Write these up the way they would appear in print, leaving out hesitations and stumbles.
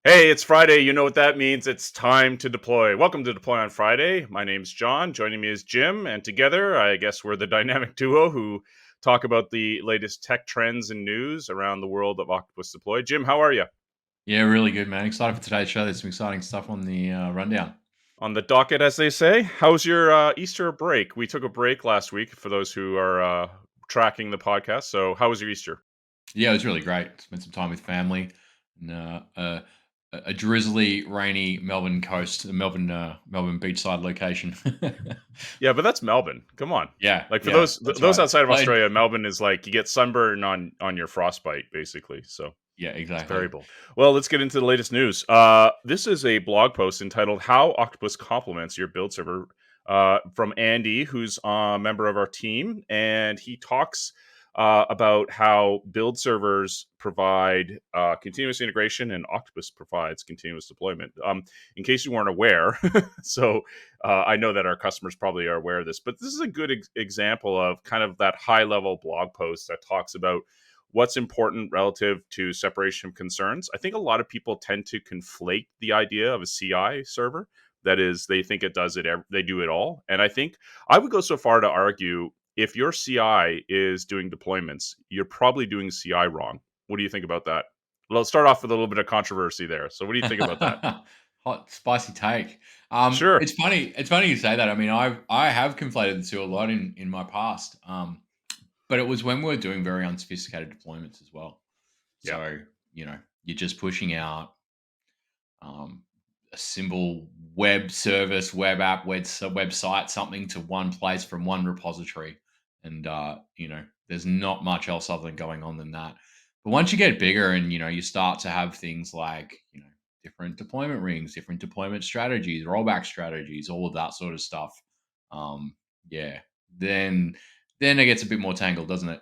Hey, it's Friday. You know what that means. It's time to deploy. Welcome to Deploy on Friday. My name's John. Joining me is Jim. And together, I guess we're the dynamic duo who talk about the latest tech trends and news around the world of Octopus Deploy. Jim, how are you? Yeah, really good, man. Excited for today's show. There's some exciting stuff on the rundown. On the docket, as they say. How's your Easter break? We took a break last week for those who are tracking the podcast. So, how was your Easter? Yeah, it was really great. Spent some time with family and a drizzly, rainy Melbourne coast, Melbourne beachside location. Yeah, but that's Melbourne. Come on. Yeah, Like for yeah, that's those right. outside of Well, Australia, Melbourne is like you get sunburn on your frostbite, basically. So yeah, it's exactly. variable. Well, let's get into the latest news. This is a blog post entitled "How Octopus Complements Your Build Server" from Andy, who's a member of our team, and he talks about how build servers provide continuous integration and Octopus provides continuous deployment. In case you weren't aware, so I know that our customers probably are aware of this, but this is a good example of kind of that high level blog post that talks about what's important relative to separation of concerns. I think a lot of people tend to conflate the idea of a CI server. That is, they think it does it. They do it all, and I think I would go so far to argue if your CI is doing deployments, you're probably doing CI wrong. What do you think about that? Let's start off with a little bit of controversy there. So, what do you think about that? Hot, spicy take. Sure. It's funny. It's funny you say that. I mean, I have conflated the two a lot in my past. But it was when we were doing very unsophisticated deployments as well. Yeah. So you're just pushing out um, a simple web service, web app, website, something to one place from one repository, and there's not much else other than going on than that. But once you get bigger, and you start to have things like different deployment rings, different deployment strategies, rollback strategies, all of that sort of stuff. Yeah, then then it gets a bit more tangled, doesn't it?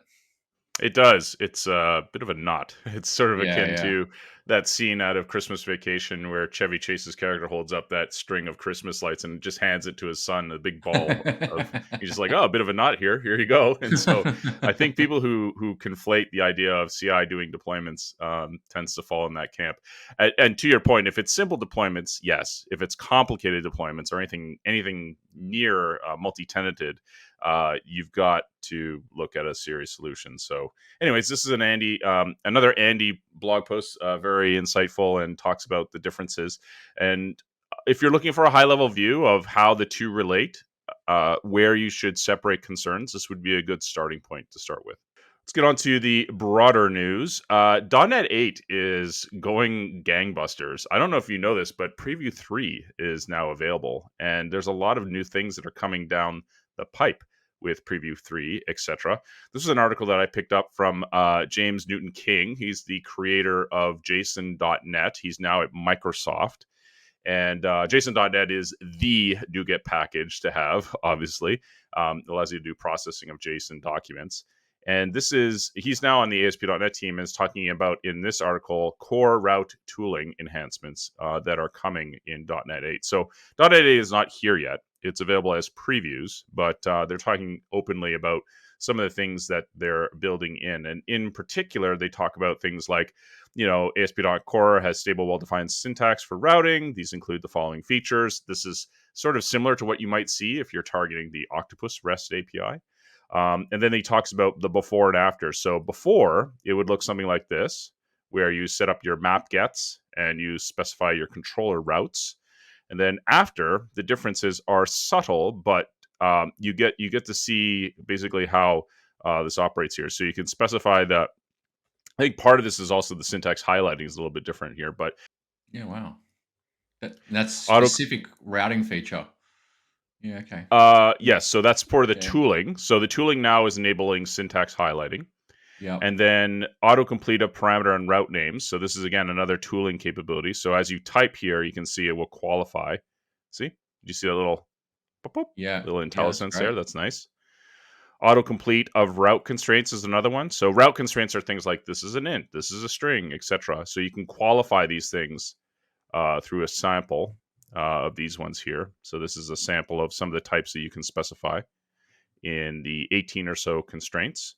It does. It's a bit of a knot. It's sort of Yeah, akin yeah. to that scene out of Christmas Vacation where Chevy Chase's character holds up that string of Christmas lights and just hands it to his son, a big ball of he's just like, "Oh, a bit of a knot here. Here you go." And so I think people who conflate the idea of CI doing deployments tends to fall in that camp. And to your point, if it's simple deployments, yes. If it's complicated deployments or anything near multi-tenanted, you've got to look at a serious solution. So, anyways, this is another Andy blog post, very insightful and talks about the differences. And if you're looking for a high level view of how the two relate, where you should separate concerns, this would be a good starting point to start with. Let's get on to the broader news. .NET 8 is going gangbusters. I don't know if you know this, but Preview 3 is now available, and there's a lot of new things that are coming down the pipe with Preview 3, etc. This is an article that I picked up from James Newton King. He's the creator of JSON.NET. He's now at Microsoft. And JSON.NET is the NuGet package to have, obviously. It allows you to do processing of JSON documents. And he's now on the ASP.NET team and is talking about in this article core route tooling enhancements that are coming in .NET 8. So .NET 8 is not here yet. It's available as previews, but they're talking openly about some of the things that they're building in. And in particular, they talk about things like ASP.core has stable, well-defined syntax for routing. These include the following features. This is sort of similar to what you might see if you're targeting the Octopus REST API. And then he talks about the before and after. So before, it would look something like this, where you set up your map gets and you specify your controller routes. And then after, the differences are subtle, but you get to see basically how this operates here. So you can specify that. I think part of this is also the syntax highlighting is a little bit different here, but Yeah, wow. That's auto specific routing feature. Yeah, okay. Yeah, yes, so that's part of the yeah, tooling. So the tooling now is enabling syntax highlighting. yep. And then autocomplete of parameter and route names. So this is again another tooling capability. So as you type here, you can see it will qualify. See? Did you see that little boop, boop, Yeah, little yeah, that's IntelliSense there? great. That's nice. Autocomplete of route constraints is another one. So route constraints are things like this is an int, this is a string, etc. So you can qualify these things through a sample of these ones here. So this is a sample of some of the types that you can specify in the 18 or so constraints.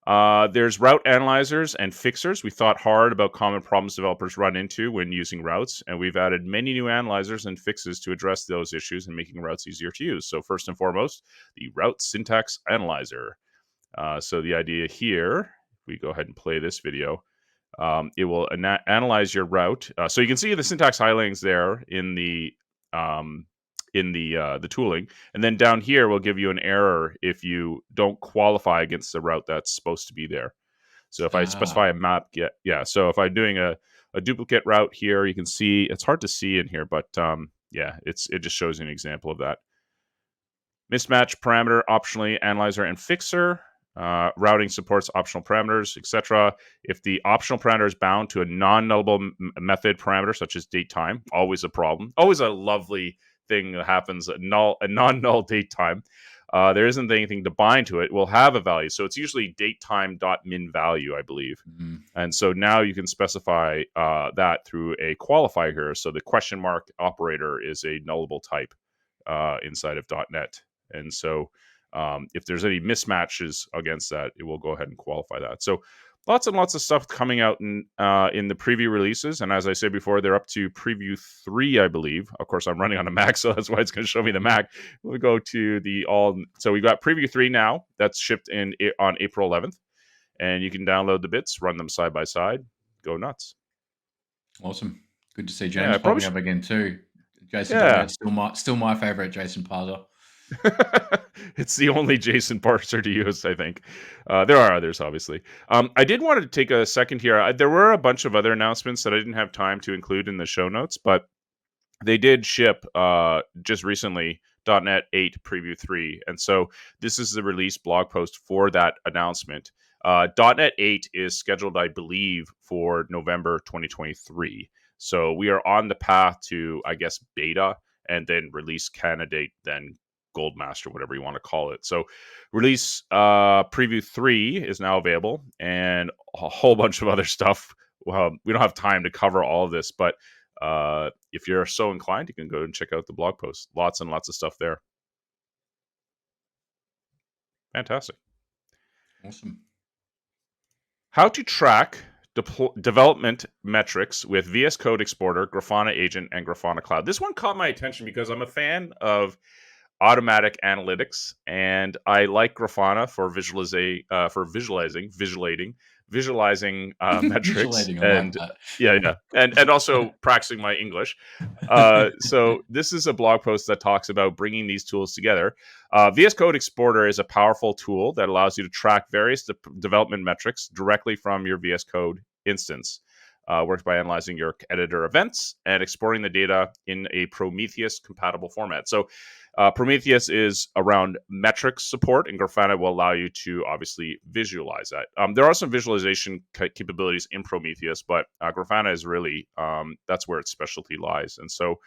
There's route analyzers and fixers. We thought hard about common problems developers run into when using routes, and we've added many new analyzers and fixes to address those issues and making routes easier to use. So first and foremost, the route syntax analyzer. So the idea here, we go ahead and play this video. It will analyze your route. So you can see the syntax highlights there in the tooling, and then down here will give you an error if you don't qualify against the route that's supposed to be there. So if I specify a map, so if I'm doing a duplicate route here, you can see it's hard to see in here, but it just shows you an example of that. Mismatch parameter, optionally analyzer and fixer. Routing supports optional parameters, etc. If the optional parameter is bound to a non-nullable method parameter, such as date time, always a problem. Always a lovely thing that happens, a non-null date time. There isn't anything to bind to it. Will have a value. So it's usually datetime.min value, I believe. Mm-hmm. And so now you can specify that through a qualifier here. So the question mark operator is a nullable type inside of .NET. And so if there's any mismatches against that, it will go ahead and qualify that. So lots and lots of stuff coming out in the preview releases. And as I said before, they're up to preview 3, I believe. Of course, I'm running on a Mac, so that's why it's going to show me the Mac. We'll go to so we got preview 3 now. That's shipped on April 11th. And you can download the bits, run them side by side. Go nuts. Awesome. Good to see James popping up again too. Jason still my favorite Jason parser. It's the only Jason parser to use, I think. There are others, obviously. I did want to take a second here. There were a bunch of other announcements that I didn't have time to include in the show notes, but they did ship just recently .NET 8 Preview 3. And so this is the release blog post for that announcement. .NET 8 is scheduled, I believe, for November 2023. So we are on the path to, I guess, beta and then release candidate, then Gold Master, whatever you want to call it. So release preview 3 is now available, and a whole bunch of other stuff. Well, we don't have time to cover all of this, but if you're so inclined, you can go and check out the blog post. Lots and lots of stuff there. Fantastic. Awesome. How to track development metrics with VSCode Exporter, Grafana Agent, and Grafana Cloud. This one caught my attention because I'm a fan of automatic analytics, and I like Grafana for visualizing metrics, and and also practicing my English. So this is a blog post that talks about bringing these tools together. VS Code Exporter is a powerful tool that allows you to track various development metrics directly from your VS Code instance. Works by analyzing your editor events and exporting the data in a Prometheus compatible format. So Prometheus is around metrics support, and Grafana will allow you to obviously visualize that. There are some visualization capabilities in Prometheus, but Grafana is really, that's where its specialty lies. And so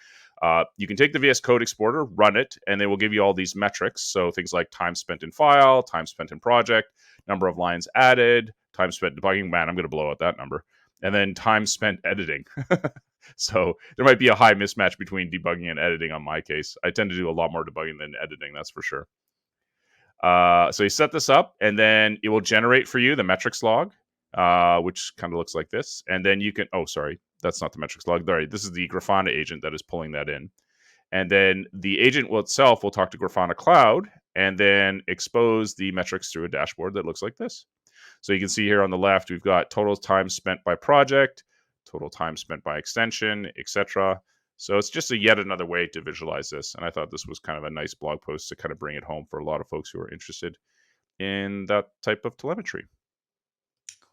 you can take the VS Code Exporter, run it, and they will give you all these metrics. So things like time spent in file, time spent in project, number of lines added, time spent debugging. Man, I'm going to blow out that number. And then time spent editing. So there might be a high mismatch between debugging and editing on my case. I tend to do a lot more debugging than editing, that's for sure. So you set this up, and then it will generate for you the metrics log, which kind of looks like this. And then you can, that's not the metrics log. Sorry, this is the Grafana agent that is pulling that in. And then the agent itself will talk to Grafana Cloud and then expose the metrics through a dashboard that looks like this. So you can see here on the left, we've got total time spent by project, total time spent by extension, etc. So it's just yet another way to visualize this. And I thought this was kind of a nice blog post to kind of bring it home for a lot of folks who are interested in that type of telemetry.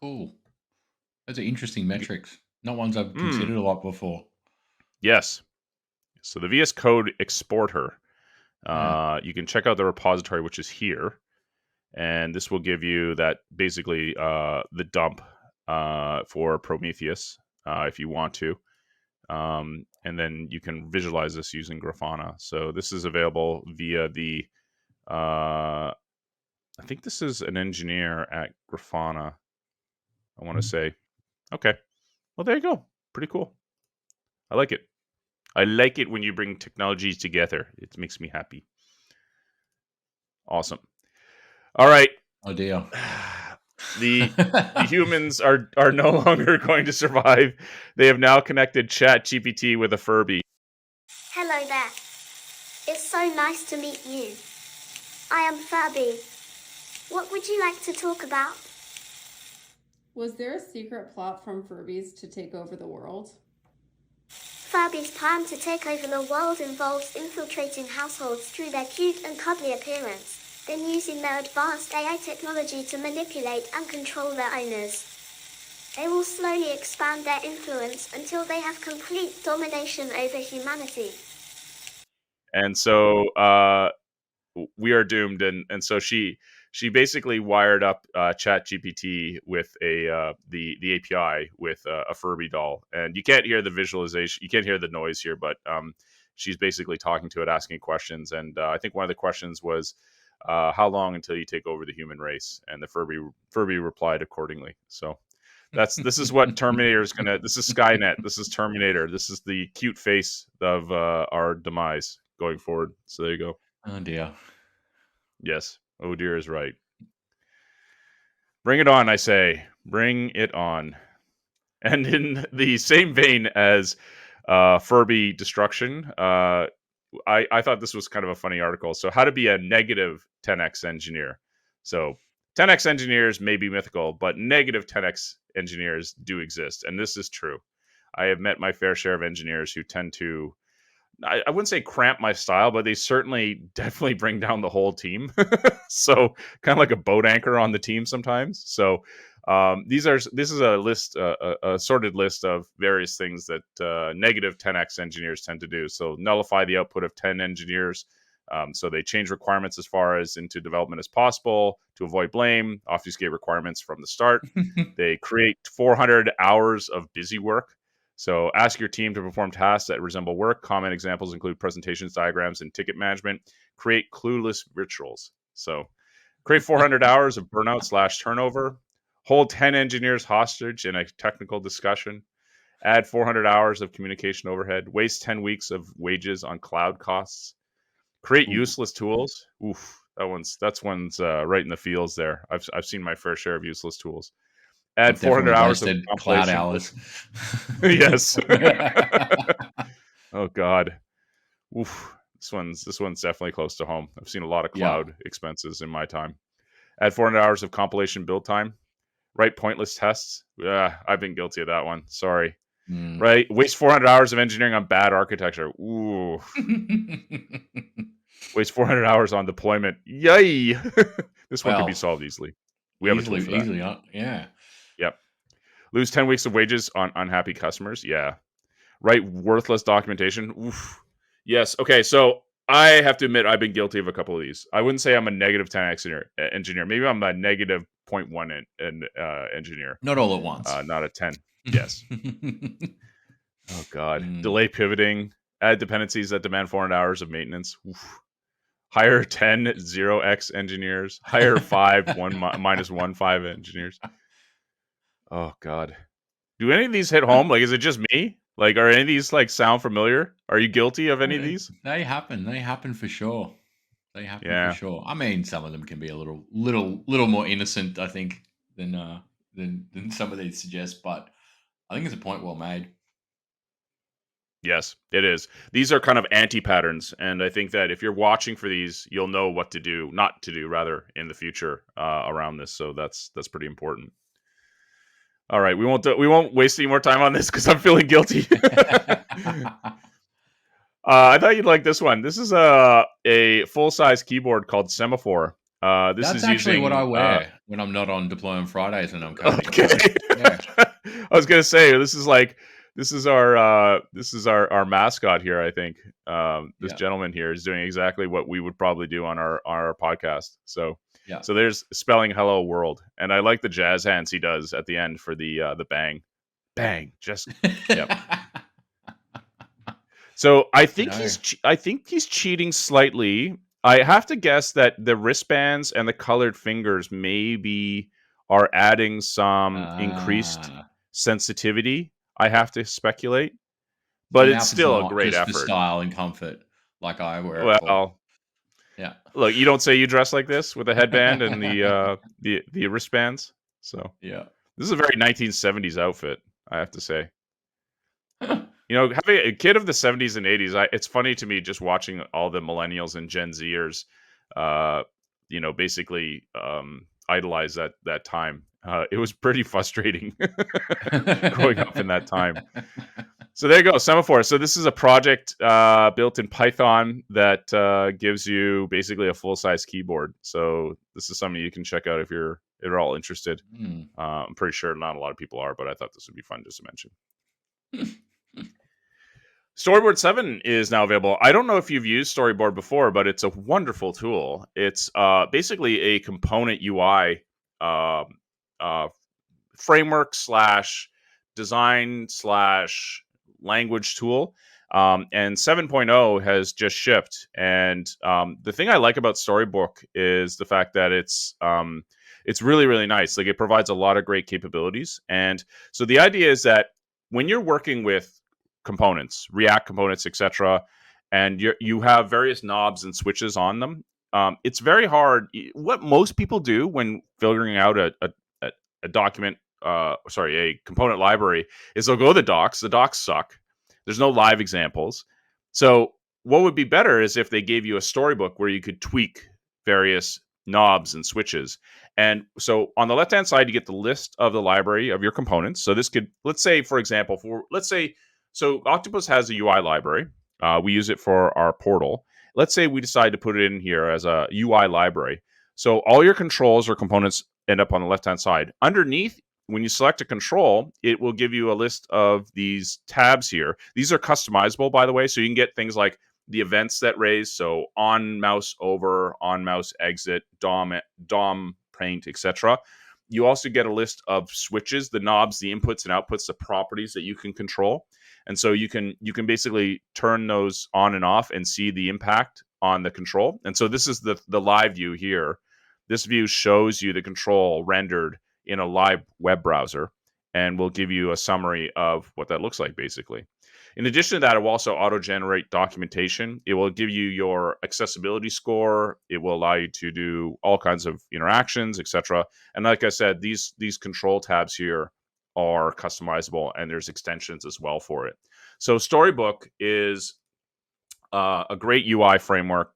Cool. Those are interesting metrics. Not ones I've considered a lot before. Yes. So the VS Code Exporter, you can check out the repository, which is here. And this will give you that basically the dump for Prometheus if you want to. And then you can visualize this using Grafana. So this is available via the, I think this is an engineer at Grafana, I want to say. Okay. Well, there you go. Pretty cool. I like it. I like it when you bring technologies together. It makes me happy. Awesome. All right. Oh, dear. the humans are no longer going to survive. They have now connected ChatGPT with a Furby. Hello there. It's so nice to meet you. I am Furby. What would you like to talk about? Was there a secret plot from Furbys to take over the world? Furby's plan to take over the world involves infiltrating households through their cute and cuddly appearance, then using their advanced AI technology to manipulate and control their owners. They will slowly expand their influence until they have complete domination over humanity. And so we are doomed. And so she basically wired up ChatGPT with the API with a Furby doll, and you can't hear the visualization, you can't hear the noise here, but she's basically talking to it, asking questions, and I think one of the questions was, "How long until you take over the human race?" And the Furby replied accordingly. So this is what Terminator is gonna. This is Skynet. This is Terminator. This is the cute face of our demise going forward. So there you go. Oh dear. Yes. Oh dear is right. Bring it on, I say. Bring it on. And in the same vein as Furby destruction, I thought this was kind of a funny article. So, how to be a negative 10x engineer. So, 10x engineers may be mythical, but negative 10x engineers do exist. And this is true. I have met my fair share of engineers who tend to, I wouldn't say cramp my style, but they certainly definitely bring down the whole team. So kind of like a boat anchor on the team sometimes. So this is a list, a sorted list of various things that negative 10x engineers tend to do. So nullify the output of 10 engineers. So they change requirements as far as into development as possible to avoid blame, obfuscate requirements from the start. They create 400 hours of busy work. So ask your team to perform tasks that resemble work. Common examples include presentations, diagrams, and ticket management. Create clueless rituals. So create 400 hours of burnout / turnover. Hold 10 engineers hostage in a technical discussion. Add 400 hours of communication overhead. Waste 10 weeks of wages on cloud costs. Create useless tools. Oof, that's one's right in the fields there. I've seen my fair share of useless tools. Add 400 hours of cloud hours. Yes. Oh God. Oof. This one's definitely close to home. I've seen a lot of cloud expenses in my time. Add 400 hours of compilation build time. Write pointless tests. I've been guilty of that one. Sorry. Right. Waste 400 hours of engineering on bad architecture. Ooh. Waste 400 hours on deployment. Yay. This one can be solved easily. We have a tool for that. Easily, yeah. Yep. Lose 10 weeks of wages on unhappy customers. Yeah. Write worthless documentation. Oof. Yes. Okay. So I have to admit, I've been guilty of a couple of these. I wouldn't say I'm a negative 10x engineer. Maybe I'm a negative 0.1 engineer. Not all at once. Not a 10. Yes. Oh, God. Delay pivoting. Add dependencies that demand 400 hours of maintenance. Oof. Hire 10 0x engineers. Hire 5 1 5 engineers. Oh, God. Do any of these hit home? Like, is it just me? Like, are any of these, like, sound familiar? Are you guilty of any of these? They happen. They happen for sure. They happen for sure. I mean, some of them can be a little more innocent, I think, than some of these suggest. But I think it's a point well made. Yes, it is. These are kind of anti-patterns, and I think that if you're watching for these, you'll know what to do, not to do, rather, in the future around this. So that's pretty important. All right, we won't waste any more time on this because I'm feeling guilty. I thought you'd like this one. This is a full-size keyboard called Semaphore. That's actually what I wear when I'm not on deploy on Fridays and I'm coding. Okay. Yeah. I was gonna say this is our mascot here. I think this gentleman here is doing exactly what we would probably do on our podcast. So so there's spelling hello world, and I like the jazz hands he does at the end for the bang. Just yep. So I think he's cheating slightly. I have to guess that the wristbands and the colored fingers maybe are adding some increased sensitivity. I have to speculate, but it's still a great effort. For style and comfort, like I wear. Well, yeah. Look, you don't say you dress like this with a headband and the wristbands. So Yeah. this is a very 1970s outfit, I have to say. Having a kid of the 70s and 80s, it's funny to me just watching all the millennials and Gen Zers, basically idolize that time. It was pretty frustrating growing up in that time. So there you go, Semaphore. So this is a project built in Python that gives you basically a full-size keyboard. So this is something you can check out if you're at all interested. I'm pretty sure not a lot of people are, but I thought this would be fun just to mention. Storyboard 7 is now available. I don't know if you've used Storyboard before, but it's a wonderful tool. It's basically a component UI framework / design / language tool. And 7.0 has just shipped. And the thing I like about Storybook is the fact that it's really, really nice. Like, it provides a lot of great capabilities. And so the idea is that when you're working with components, React components, etc., and you have various knobs and switches on them, it's very hard. What most people do when figuring out a document, a component library, is they'll go to the docs. The docs suck. There's no live examples. So what would be better is if they gave you a Storybook where you could tweak various knobs and switches. And so on the left-hand side, you get the list of the library of your components. So this could, let's say, for example, so Octopus has a UI library. We use it for our portal. Let's say we decide to put it in here as a UI library. So all your controls or components end up on the left-hand side. Underneath, when you select a control, it will give you a list of these tabs here. These are customizable, by the way, so you can get things like the events that raise, so on mouse over, on mouse exit, DOM paint, etc. You also get a list of switches, the knobs, the inputs and outputs, the properties that you can control. And so you can basically turn those on and off and see the impact on the control. And so this is the live view here. This view shows you the control rendered in a live web browser and will give you a summary of what that looks like, basically. In addition to that, it will also auto-generate documentation. It will give you your accessibility score. It will allow you to do all kinds of interactions, etc. And like I said, these control tabs here are customizable, and there's extensions as well for it. So Storybook is a great UI framework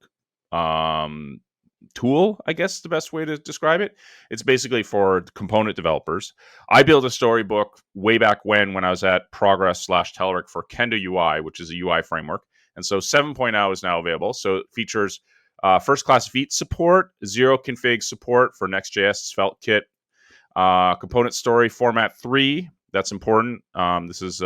tool, I guess is the best way to describe it. It's basically for component developers. I built a Storybook way back when I was at Progress / Telerik for Kendo UI, which is a UI framework. And so 7.0 is now available. So it features first-class feat support, zero config support for Next.js Svelte kit, component story format 3. That's important. This is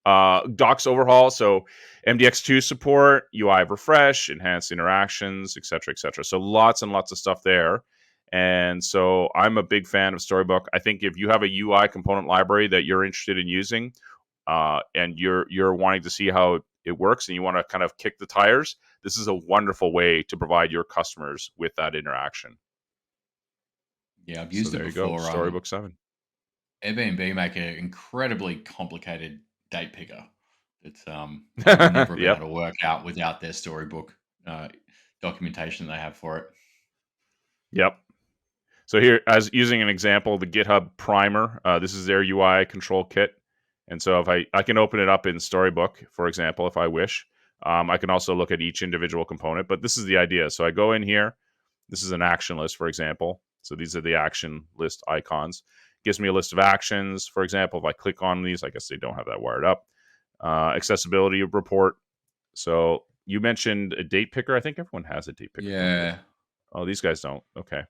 docs overhaul, so MDX2 support, UI refresh, enhanced interactions, etc., etc. So lots and lots of stuff there. And so I'm a big fan of Storybook. I think if you have a UI component library that you're interested in using, and you're wanting to see how it works, and you want to kind of kick the tires, this is a wonderful way to provide your customers with that interaction. Yeah, I've used it before. There you go, Storybook 7. Airbnb make an incredibly complicated date picker. It's I've never been able to work out without their Storybook documentation they have for it. Yep. So here, as using an example, the GitHub primer, this is their UI control kit. And so if I can open it up in Storybook, for example, if I wish. I can also look at each individual component, but this is the idea. So I go in here. This is an action list, for example. So these are the action list icons. Gives me a list of actions. For example, if I click on these, I guess they don't have that wired up. Accessibility report. So you mentioned a date picker. I think everyone has a date picker. Yeah. Oh, these guys don't. Okay.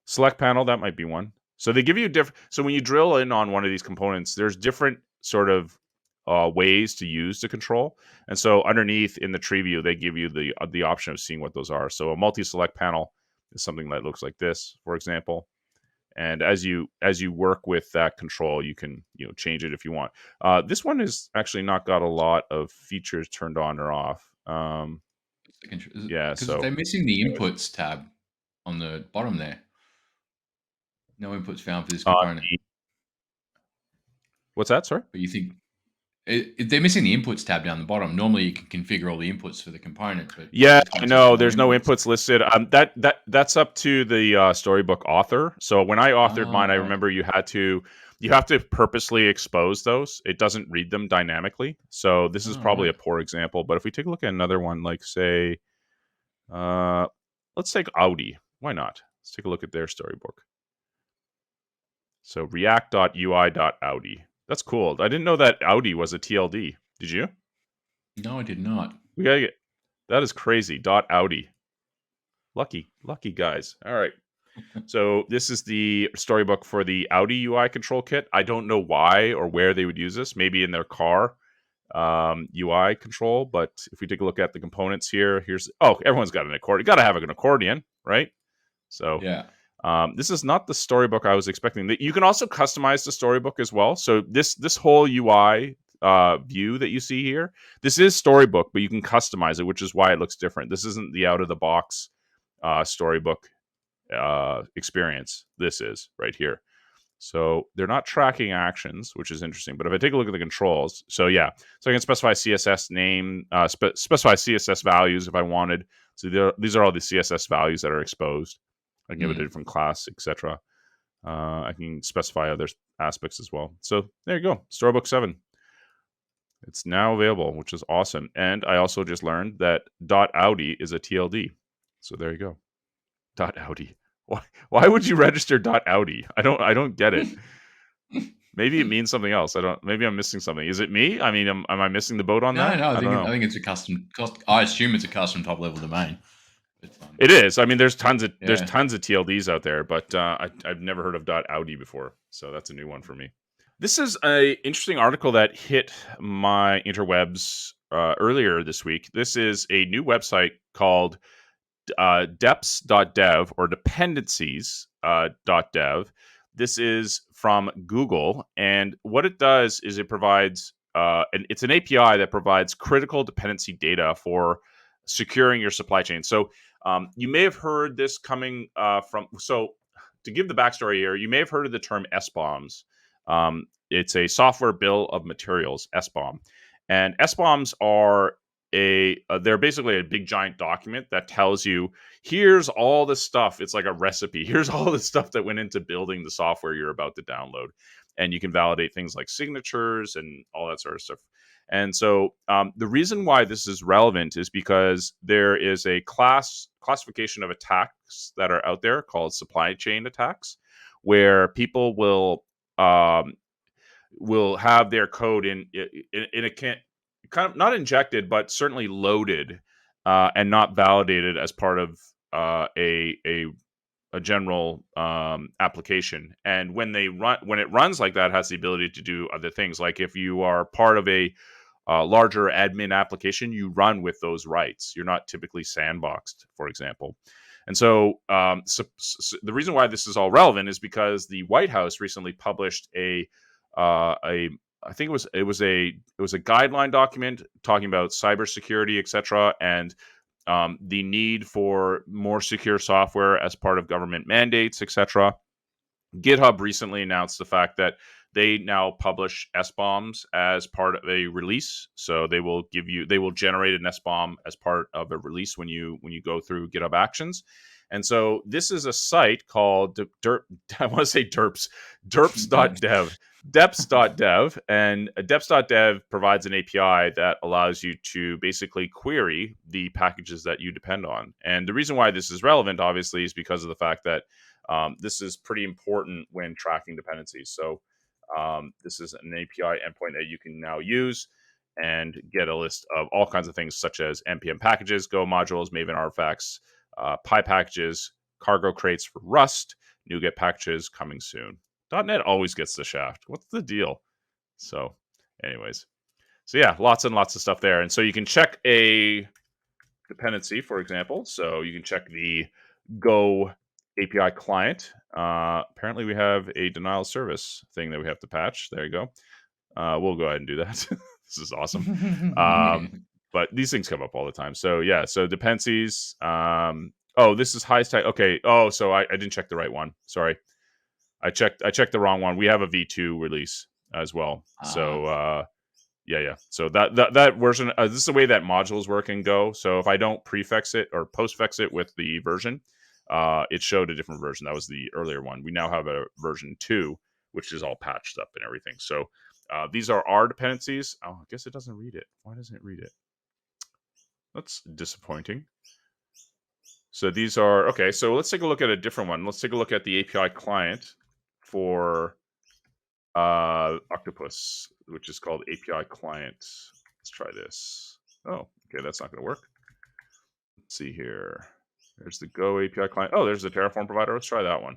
Select panel, that might be one. So they give you different. So when you drill in on one of these components, there's different sort of ways to use the control. And so underneath in the tree view, they give you the option of seeing what those are. So a multi-select panel is something that looks like this, for example. And as you work with that control, you can change it if you want. This one has actually not got a lot of features turned on or off. Yeah, so they're missing the inputs tab on the bottom there. No inputs found for this component. What's that, sorry? But you think They're missing the inputs tab down the bottom. Normally, you can configure all the inputs for the component, but Yeah, this one I says know. no There's no inputs. inputs listed. That's up to the Storybook author. So when I authored mine, I Oh, remember you have to purposely expose those. It doesn't read them dynamically. So this is probably a right. poor example. But if we take a look at another one, like say, uh, let's take Audi. Why not? Let's take a look at their Storybook. So react.ui.audi. That's cool. I didn't know that Audi was a TLD. Did you? No, I did not. We gotta get that is crazy. Audi. Lucky guys. All right. So this is the Storybook for the Audi UI control kit. I don't know why or where they would use this. Maybe in their car UI control. But if we take a look at the components here, everyone's got an accordion. You got to have an accordion, right? So Yeah. this is not the Storybook I was expecting. You can also customize the Storybook as well. So this whole UI view that you see here, this is Storybook, but you can customize it, which is why it looks different. This isn't the out of the box Storybook experience. This is right here. So they're not tracking actions, which is interesting. But if I take a look at the controls, so I can specify CSS name, specify CSS values if I wanted. So these are all the CSS values that are exposed. I can give it a different class, etc. I can specify other aspects as well. So there you go, Storybook 7. It's now available, which is awesome. And I also just learned that .audi is a TLD. So there you go. .audi. Why would you register .audi? I don't get it. Maybe it means something else. Maybe I'm missing something. Is it me? I mean, am I missing the boat on that? No, I don't know. think it's a custom. I assume it's a custom top level domain. But, it is. I mean, there's tons of TLDs out there, but I've never heard of .audi before, so that's a new one for me. This is an interesting article that hit my interwebs earlier this week. This is a new website called deps.dev or dependencies.dev. This is from Google, and what it does is it provides it's an API that provides critical dependency data for securing your supply chain. So you may have heard this coming from. So to give the backstory here, you may have heard of the term SBOMs. It's a software bill of materials, SBOM, and SBOMs are they're basically a big giant document that tells you here's all the stuff. It's like a recipe. Here's all the stuff that went into building the software you're about to download, and you can validate things like signatures and all that sort of stuff. And so the reason why this is relevant is because there is a classification of attacks that are out there called supply chain attacks, where people will have their code in a kind of not injected, but certainly loaded and not validated as part of a general application. And when it runs like that, it has the ability to do other things. Like if you are part of a larger admin application, you run with those rights. You're not typically sandboxed, for example. And so, the reason why this is all relevant is because the White House recently published I think it was a guideline document talking about cybersecurity, etc., and the need for more secure software as part of government mandates, etc. GitHub recently announced the fact that they now publish SBOMs as part of a release. So they will generate an SBOM as part of a release when you go through GitHub Actions. And so this is a site called I want to say derps.dev. deps.dev, and deps.dev provides an API that allows you to basically query the packages that you depend on. And the reason why this is relevant, obviously, is because of the fact that this is pretty important when tracking dependencies. So this is an API endpoint that you can now use and get a list of all kinds of things such as NPM packages, Go modules, Maven artifacts, Py packages, cargo crates for Rust, NuGet packages coming soon. .NET always gets the shaft. What's the deal? So anyways, lots and lots of stuff there. And so you can check a dependency, for example. So you can check the Go API client. Apparently we have a denial of service thing that we have to patch. There you go. We'll go ahead and do that. This is awesome. But these things come up all the time. So so dependencies. This is high stack. Okay. Oh, so I didn't check the right one. Sorry. I checked the wrong one. We have a V2 release as well. So Yeah. So that version, this is the way that modules work in Go. So if I don't prefix it or postfix it with the version, it showed a different version. That was the earlier one. We now have a version 2, which is all patched up and everything. So these are our dependencies. Oh, I guess it doesn't read it. Why doesn't it read it? That's disappointing. So these are, okay, so let's take a look at a different one. Let's take a look at the API client for Octopus, which is called API client. Let's try this. Oh, okay, that's not going to work. Let's see here. There's the Go API client. Oh, there's the Terraform provider. Let's try that one.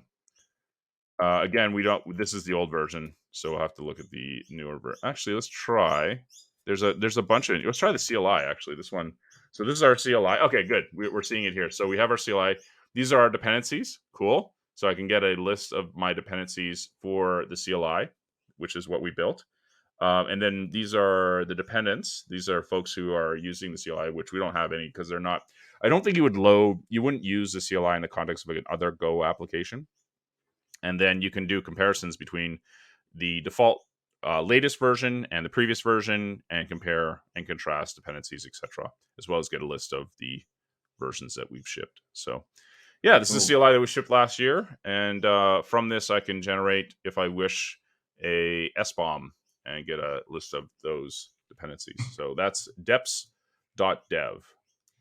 Again, this is the old version, so we'll have to look at the newer version. Actually, let's try. There's a bunch of, let's try the CLI, actually, this one. So this is our CLI. Okay, good. We're seeing it here. So we have our CLI. These are our dependencies. Cool. So I can get a list of my dependencies for the CLI, which is what we built. And then these are the dependents. These are folks who are using the CLI, which we don't have any because they're not. I don't think you wouldn't use the CLI in the context of another Go application. And then you can do comparisons between the default latest version and the previous version and compare and contrast dependencies, etc., as well as get a list of the versions that we've shipped. So yeah, this is a CLI that we shipped last year. And from this, I can generate, if I wish, a SBOM and get a list of those dependencies. So that's deps.dev,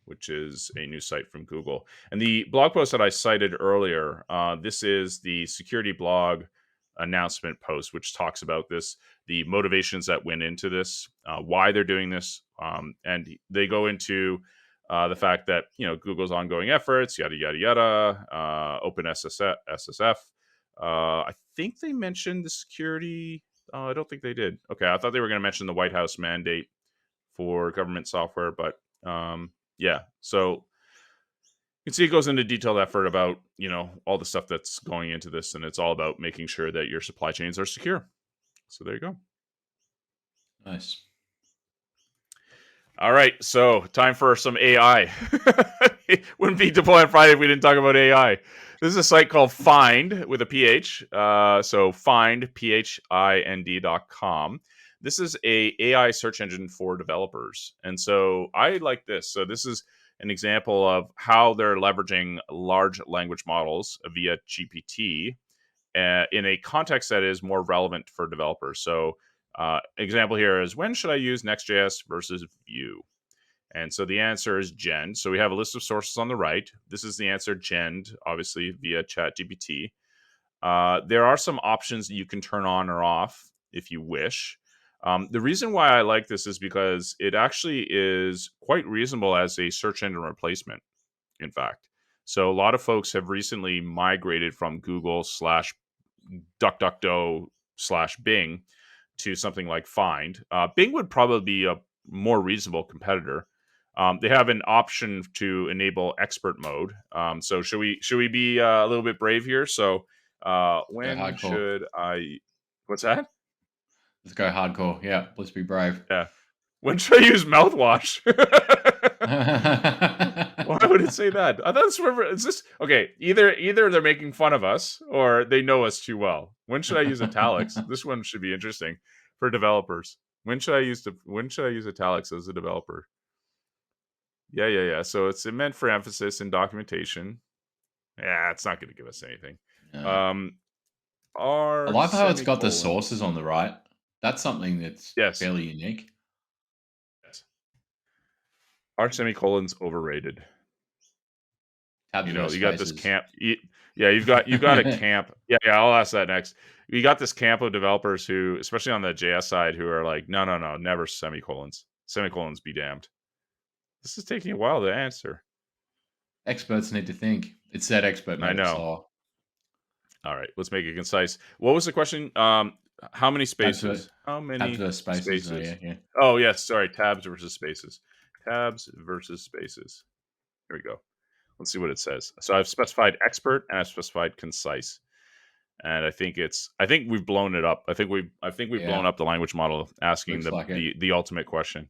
which is a new site from Google. And the blog post that I cited earlier, this is the security blog announcement post, which talks about this, the motivations that went into this, why they're doing this. And they go into the fact that, Google's ongoing efforts, yada, yada, yada, open SSF. I think they mentioned the security. I don't think they did. Okay, I thought they were going to mention the White House mandate for government software, but yeah. So you can see it goes into detailed effort about, all the stuff that's going into this, and it's all about making sure that your supply chains are secure. So there you go. Nice. All right, so time for some AI. It wouldn't be Deploy on Friday if we didn't talk about AI. This is a site called Phind with a PH. So Phind, PHIND.com. This is a AI search engine for developers. And so I like this. So this is an example of how they're leveraging large language models via GPT in a context that is more relevant for developers. So example here is, when should I use Next.js versus Vue? And so the answer is Gen. So we have a list of sources on the right. This is the answer, Gen, obviously via ChatGPT. There are some options that you can turn on or off if you wish. The reason why I like this is because it actually is quite reasonable as a search engine replacement, in fact. So a lot of folks have recently migrated from Google /DuckDuckGo/Bing to something like Phind. Bing would probably be a more reasonable competitor. They have an option to enable expert mode. So should we be a little bit brave here? So when should I? What's that? Let's go hardcore. Yeah, let's be brave. Yeah. When should I use mouthwash? Why would it say that? I thought it's just okay. Either they're making fun of us or they know us too well. When should I use italics? This one should be interesting for developers. When should I use italics as a developer? Yeah. So it's meant for emphasis in documentation. Yeah, it's not going to give us anything. No. I like how it's got the sources on the right. That's something that's fairly unique. Yes. Are semicolons overrated? You got this camp. Yeah, you've got a camp. Yeah, I'll ask that next. You got this camp of developers who, especially on the JS side, who are like, no, never semicolons. Semicolons be damned. This is taking a while to answer. Experts need to think. It said expert. I know. So. All right, let's make it concise. What was the question? How many spaces? How many spaces? Yeah. Oh, yes. Sorry. Tabs versus spaces. Tabs versus spaces. Here we go. Let's see what it says. So I've specified expert and I've specified concise. And I think we've blown it up. I think we've blown up the language model asking the ultimate question.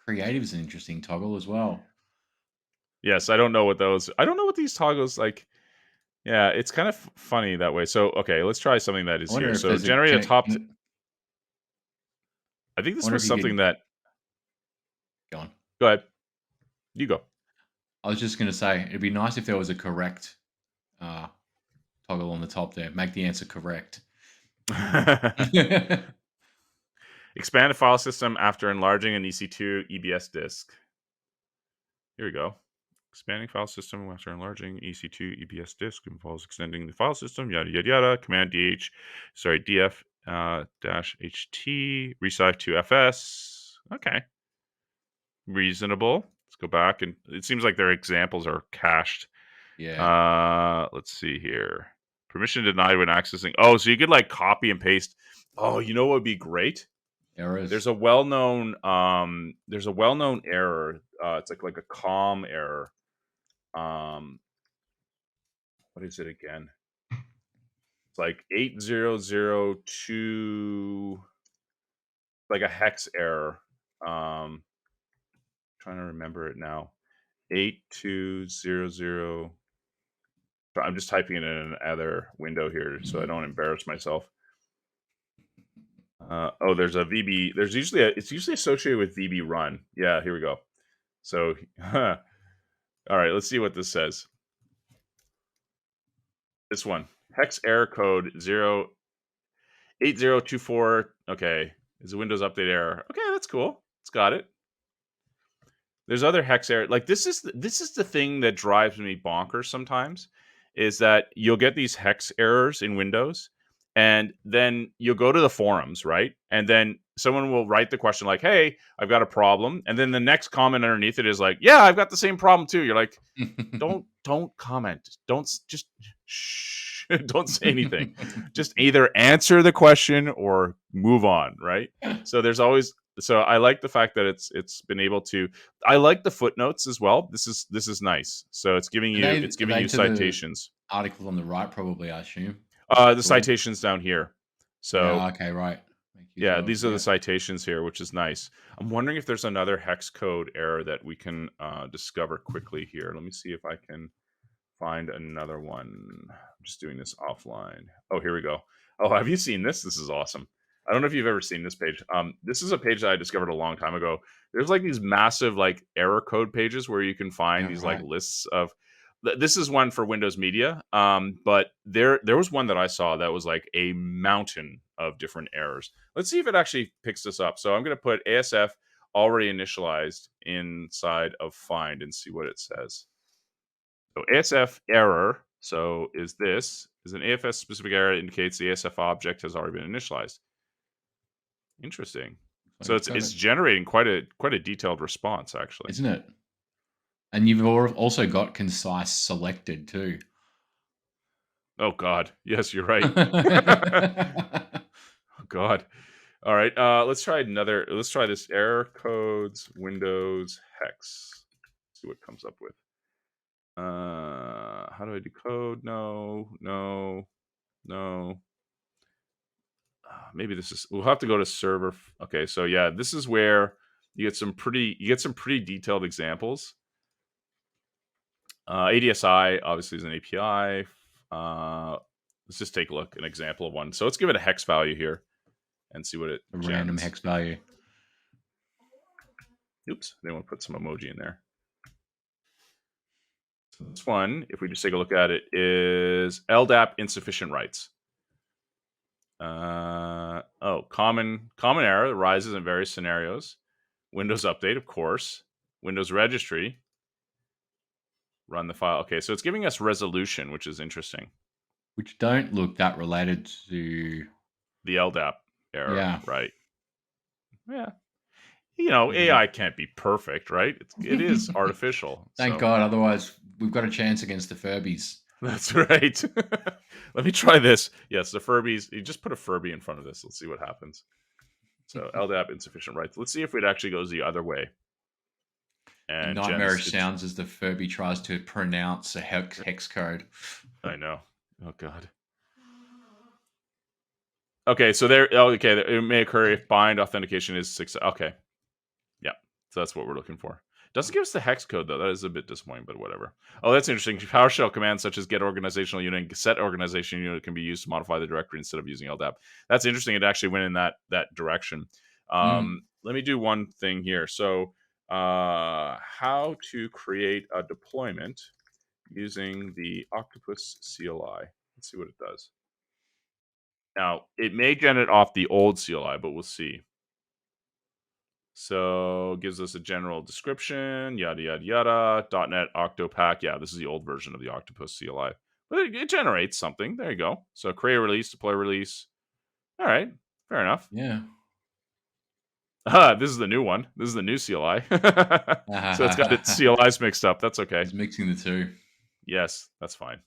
Creative is an interesting toggle as well. Yes, I don't know what these toggles like. Yeah, it's kind of funny that way. So, okay, let's try something that is here. So generate a top. I think I this wonder was if you something could that. go on. Go ahead. You go. I was just going to say it'd be nice if there was a correct uh, toggle on the top there. Make the answer correct. Expand a file system after enlarging an EC2 EBS disk. Here we go. Expanding file system after enlarging EC2 EBS disk involves extending the file system, yada, yada, yada. Command df dash ht, resize to fs. Okay. Reasonable. Let's go back, and it seems like their examples are cached. Yeah. Let's see here. Permission denied when accessing. Oh, so you could like copy and paste. Oh, you know what would be great? Errors. There's a well-known error. It's like a COM error. What is it again? It's like 8002, like a hex error. Trying to remember it now. 8200. I'm just typing it in another window here so I don't embarrass myself. Oh, there's a VB. There's usually it's usually associated with VB run. Yeah, here we go. So, all right, let's see what this says. This one, hex error code 08024. Okay, is a Windows update error. Okay, that's cool. It's got it. There's other hex error. Like this is the thing that drives me bonkers sometimes, is that you'll get these hex errors in Windows, and then you'll go to the forums, right? And then someone will write the question like, "Hey, I've got a problem," and then the next comment underneath it is like, "Yeah, I've got the same problem too." You're like, don't comment. Don't just shh. Don't say anything. Just either answer the question or move on, right? So there's always. So I like the fact that it's been able to. I like the footnotes as well. This is nice. So it's giving you Are they to citations. The article on the right, probably, I assume. The citations down here. So yeah, okay, right. yeah, these are the citations here, which is nice. I'm wondering if there's another hex code error that we can discover quickly here. Let me see if I can find another one. I'm just doing this offline. Oh, here we go. Oh, have you seen this? This is awesome. I don't know if you've ever seen this page. This is a page that I discovered a long time ago. There's like these massive like error code pages where you can find these like lists of. This is one for Windows Media, but there was one that I saw that was like a mountain of different errors. Let's see if it actually picks this up. So I'm going to put ASF already initialized inside of Find and see what it says. So ASF error, so is an AFS specific error that indicates the ASF object has already been initialized. Interesting. So it's generating quite a detailed response, actually, isn't it? And you've also got concise selected too. Oh God, yes, you're right. Oh God. All right, let's try another. Let's try this error codes Windows hex. See what comes up with. How do I decode? No. Maybe this is. We'll have to go to server. Okay, so yeah, this is where you get some pretty detailed examples. ADSI obviously is an API. Let's just take a look, an example of one. So let's give it a hex value here and see what it gens. Random hex value. Oops, they want to put some emoji in there. So this one, if we just take a look at it, is LDAP insufficient writes. Common error that arises in various scenarios. Windows update, of course. Windows registry. Run the file. Okay, so it's giving us resolution, which is interesting. Which don't look that related to the LDAP error, yeah. Right? Yeah. AI can't be perfect, right? It is artificial. Thank God, otherwise we've got a chance against the Furbys. That's right. Let me try this. Yes, the Furbys. You just put a Furby in front of this. Let's see what happens. So LDAP insufficient writes. Let's see if it actually goes the other way. And nightmarish sounds as the Furby tries to pronounce a hex code. I know. Oh God. Okay, so there. Okay, it may occur if bind authentication is 6. Okay. Yeah, so that's what we're looking for. Doesn't give us the hex code though. That is a bit disappointing, but whatever. Oh, that's interesting. PowerShell commands such as get organizational unit and set organization unit can be used to modify the directory instead of using LDAP. That's interesting. It actually went in that direction. Let me do one thing here. So, how to create a deployment using the Octopus CLI. Let's see what it does. Now, it may generate off the old CLI, but we'll see. So, gives us a general description, yada, yada, yada, .NET Octopack. Yeah, this is the old version of the Octopus CLI. But it generates something. There you go. So, create a release, deploy release. All right, fair enough. Yeah. This is the new one. This is the new CLI. So it's got its CLIs mixed up. That's okay. It's mixing the two. Yes, that's fine.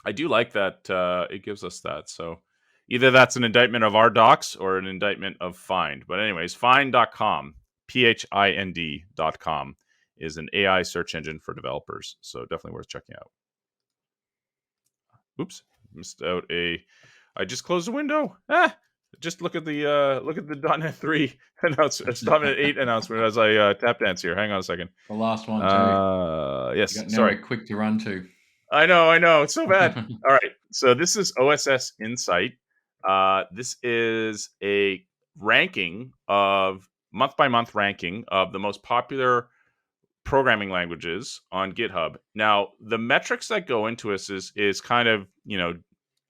I do like that it gives us that. So either that's an indictment of our docs or an indictment of Phind. But anyways, Phind.com, Phind.com is an AI search engine for developers. So definitely worth checking out. Oops, missed out I just closed the window. Just look at the .NET 3 announcement, .NET 8 announcement as I tap dance here. Hang on a second. The last one too. Yes. You got Sorry. nowhere quick to run to. I know. It's so bad. All right. So this is OSS Insight. This is a ranking of month-by-month ranking of the most popular programming languages on GitHub. Now, the metrics that go into this is kind of,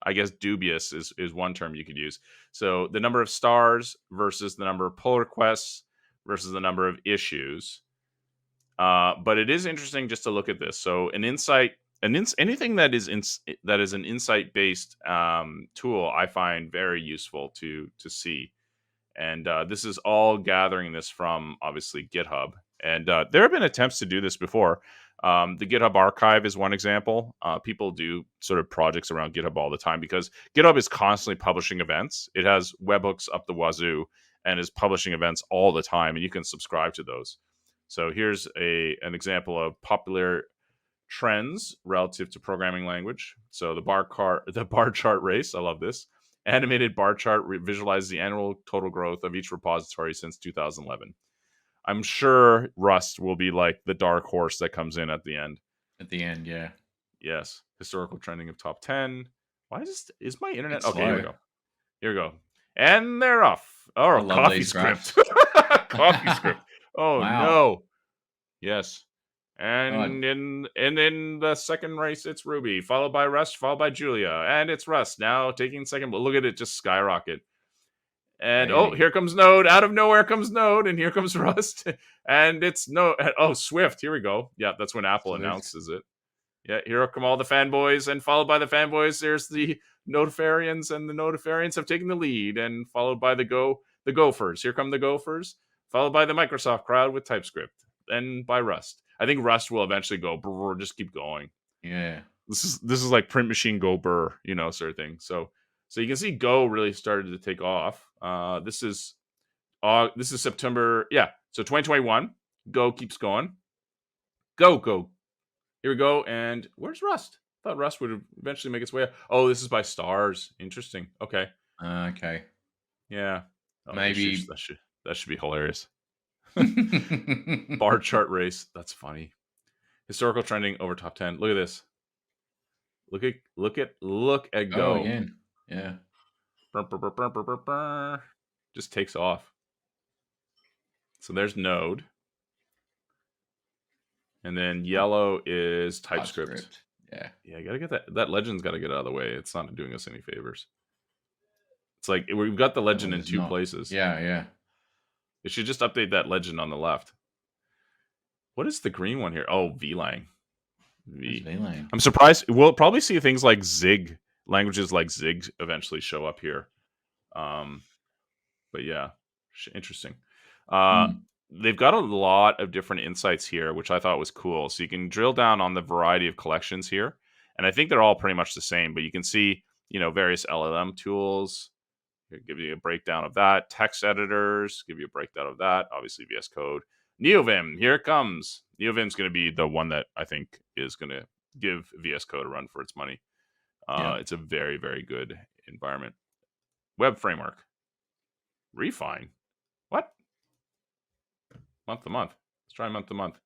I guess dubious is one term you could use. So the number of stars versus the number of pull requests versus the number of issues. But it is interesting just to look at this. So anything that is an insight based tool, I find very useful to see. And this is all gathering this from obviously GitHub. And there have been attempts to do this before. The GitHub archive is one example. People do sort of projects around GitHub all the time because GitHub is constantly publishing events. It has webhooks up the wazoo and is publishing events all the time, and you can subscribe to those. So here's an example of popular trends relative to programming language. So the bar chart race. I love this. Animated bar chart visualizes the annual total growth of each repository since 2011. I'm sure Rust will be like the dark horse that comes in at the end. At the end, yeah. Yes. Historical trending of top 10. Why is my internet? It's Okay, slow. Here we go. And they're off. Oh, coffee script. Coffee script. Oh, Wow. no. Yes. And in the second race, it's Ruby, followed by Rust, followed by Julia. And it's Rust now taking second. But look at it just skyrocket. And Crazy. here comes Node. Out of nowhere comes Node, and here comes Rust. And it's Swift. Here we go. Yeah, that's when Apple announces it. Yeah, here come all the fanboys, and followed by the fanboys, there's the Notafarians, and the Notafarians have taken the lead, and followed by the Gophers. Here come the Gophers, followed by the Microsoft crowd with TypeScript, then by Rust. I think Rust will eventually go brr, just keep going. Yeah. This is like print machine go burr, sort of thing. So you can see Go really started to take off. This is September. Yeah. So 2021, Go keeps going. Go. Here we go. And where's Rust? I thought Rust would eventually make its way up. Oh, this is by stars. Interesting. Okay. Okay. Yeah. Maybe that should be hilarious. Bar chart race. That's funny. Historical trending over top 10. Look at this. Look at Go. Oh, again. Yeah. Just takes off. So there's Node. And then yellow is TypeScript. Yeah. Yeah, you gotta get that legend's gotta get out of the way. It's not doing us any favors. It's like we've got the legend in two places. Yeah. It should just update that legend on the left. What is the green one here? Oh, VLang. VLang. I'm surprised. We'll probably see things like Zig, languages like Zig eventually show up here. But yeah, interesting. They've got a lot of different insights here, which I thought was cool. So you can drill down on the variety of collections here. And I think they're all pretty much the same, but you can see, various LLM tools. Give you a breakdown of that. Text editors, give you a breakdown of that. Obviously, VS Code. NeoVim, here it comes. NeoVim's going to be the one that I think is going to give VS Code a run for its money. It's a very, very good environment. Web framework. Refine. What? Month to month. Let's try month to month.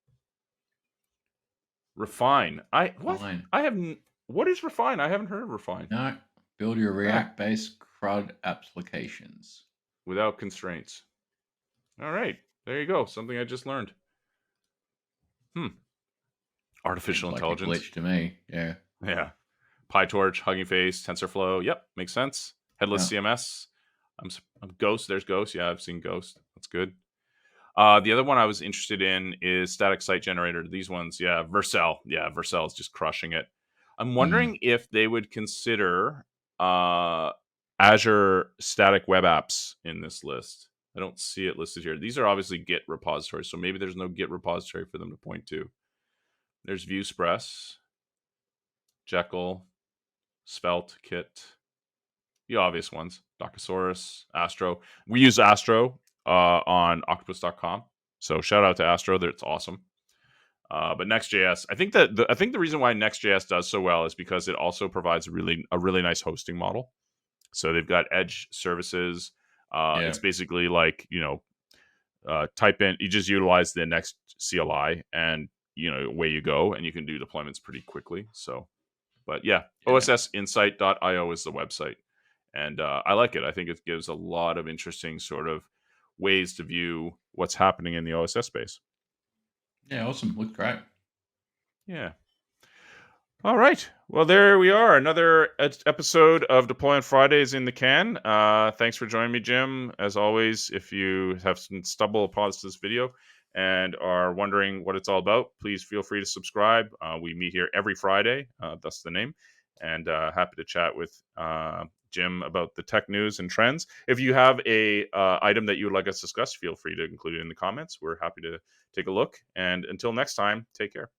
Refine. What is Refine? I haven't heard of Refine. No. Build your React-based CRUD applications without constraints. All right. There you go. Something I just learned. Artificial Seems like a intelligence. glitch to me. Yeah. Yeah. PyTorch, Hugging Face, TensorFlow. Yep, makes sense. Headless Yeah. CMS. I'm Ghost. There's Ghost. Yeah, I've seen Ghost. That's good. The other one I was interested in is static site generator. These ones, yeah, Vercel. Yeah, Vercel is just crushing it. I'm wondering if they would consider Azure static web apps in this list. I don't see it listed here. These are obviously Git repositories, so maybe there's no Git repository for them to point to. There's ViewSpress, Jekyll, Svelte, Kit, the obvious ones, Docusaurus, Astro. We use Astro on octopus.com. So shout out to Astro. That's awesome. But Next.js, I think the reason why Next.js does so well is because it also provides a really nice hosting model. So they've got edge services. It's basically like, type in, you just utilize the Next CLI and, away you go, and you can do deployments pretty quickly. So, but yeah. OSSinsight.io is the website. And I like it. I think it gives a lot of interesting sort of ways to view what's happening in the OSS space. Yeah, awesome. Looks great. Yeah. All right. Well, there we are. Another episode of Deploy on Fridays in the can. Thanks for joining me, Jim. As always, if you have stumbled upon this video and are wondering what it's all about, please feel free to subscribe. We meet here every Friday. That's the name. And happy to chat with Jim about the tech news and trends. If you have a item that you would like us to discuss, feel free to include it in the comments. We're happy to take a look. And until next time, take care.